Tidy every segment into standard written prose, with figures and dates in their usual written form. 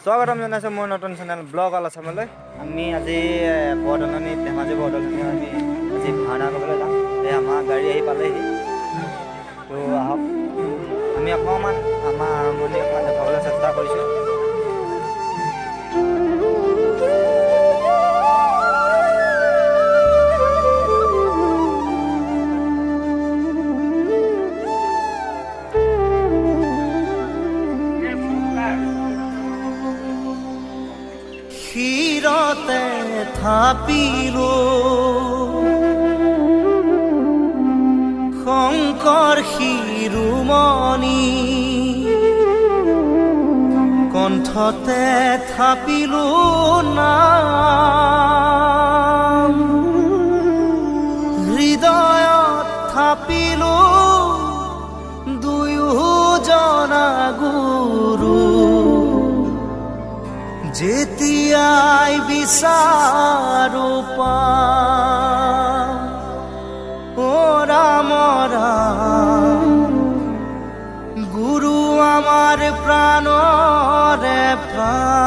স্বাগতম জনাইছোঁ মোৰ নতুন চেনেল ব্লগ আলোচনালৈ। আমি আজি বৰদলনিত ধেমাজি বৰদলনিত আমি আজি ভাওনা কৰিবলৈ যাম। আমাৰ গাড়ী আহি পালেহি, তো আহক আমি অকণমান আমাৰ আৰম্ভণি অকণমান দেখাবলৈ চেষ্টা কৰিছোঁ। ক্ষীৰতে থাপিলো শংকৰ শিৰোমণি, কণ্ঠতে থাপিলো নাম, হৃদয়ত থাপিলো দুয়োজনা গুৰু। যেতিয়াই বিচাৰো পাম ও ৰাম ৰাম, গুৰু আমাৰ প্ৰাণৰে প্ৰাণ।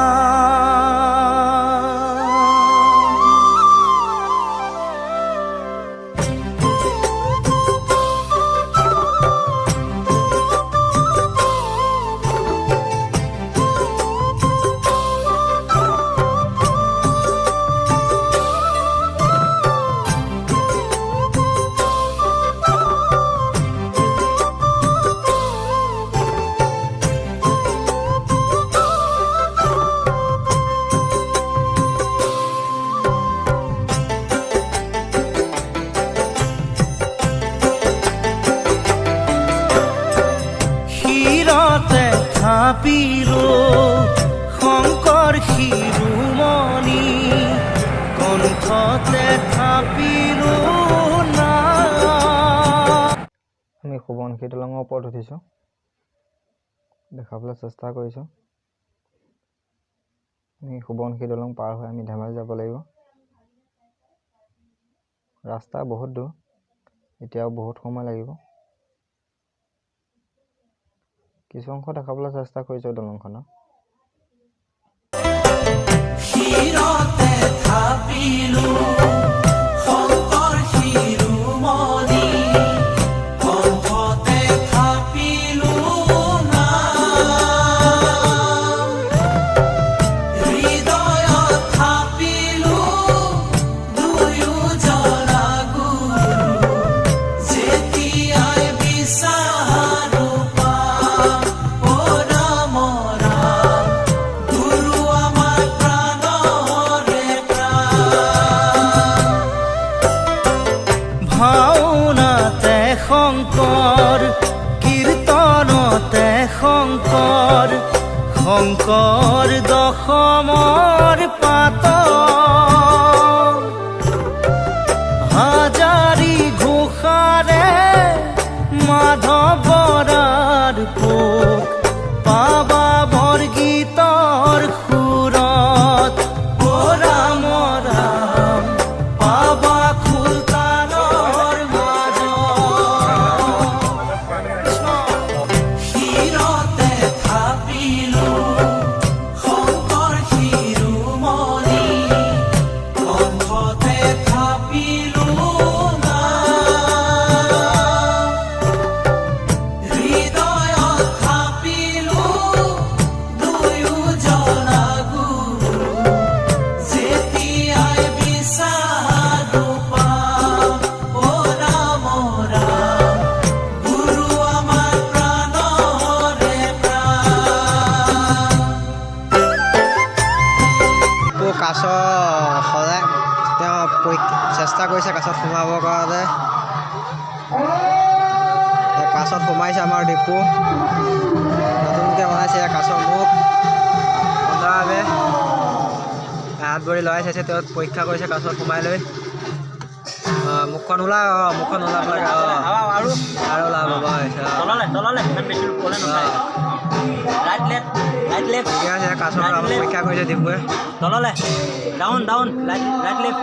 থাপিলো শংকৰ শিৰোমণি, কণ্ঠতে থাপিলো না। আমি সোৱণশিৰি দলঙৰ ওপৰত উঠিছোঁ, দেখাবলৈ চেষ্টা কৰিছোঁ। আমি সোৱণশিৰি দলং পাৰ হৈ আমি ধেমাজি যাব লাগিব। ৰাস্তা বহুত দূৰ, এতিয়াও বহুত সময় লাগিব। কিছু অংশ দেখাবলৈ চেষ্টা কৰিছোঁ দলংখনৰ। ক্ষীৰতে থাপিলো শংকৰ শিৰোমণি, কণ্ঠতে থাপিলো নাম, হৃদয়ত থাপিলো দুয়োজনা গুৰু। যেতিয়াই বিচাৰো ভাওনাতে শংকৰ, কীৰ্তনতে শংকৰ, শংকৰ দশমৰ পাত, হাজাৰী ঘোষাৰে মাধৱ বৰাৰ পোক, পাবা বৰগীতৰ সুৰত ও ৰাম ৰাম, পাবা কাছ সদায় তেওঁ চেষ্টা কৰিছে কাছত সোমাবৰ কাৰণে। কাছত সোমাইছে আমাৰ ডিপু, নতুনকৈ বনাইছে কাছৰ মুখ সুন্দৰভাৱে হাত ভৰি লৰাই চাইছে। তেওঁ পৰীক্ষা কৰিছে কাছত সোমাই লৈ। মুখখন ওলাই, মুখখন ওলাব লাগে আৰু ওলাব ঠিক আছে। কাছৰ পৰীক্ষা কৰিছে ডিপুৱে। তললে down down right right left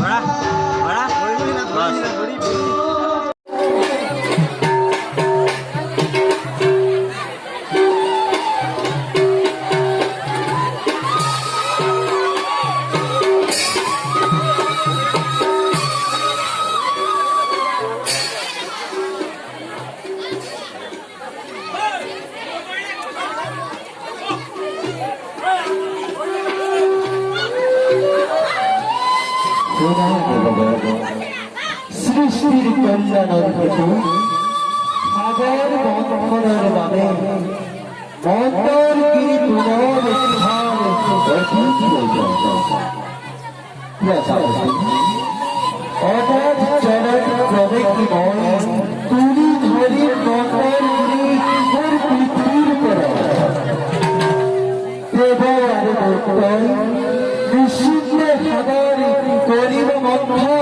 মারা মারা বাস সৃষ্টির কল্যাণের হেতু সাগর বন্ধনের মানে মন্দর গিরি পুনরুত্থান অধিক অবাধ চলন প্রবে কি নয় তুলি ধরি মন্দর গিরি পৃথিবীর পর দেব আর নিষিদ্ধ সাগর করিব মন্থন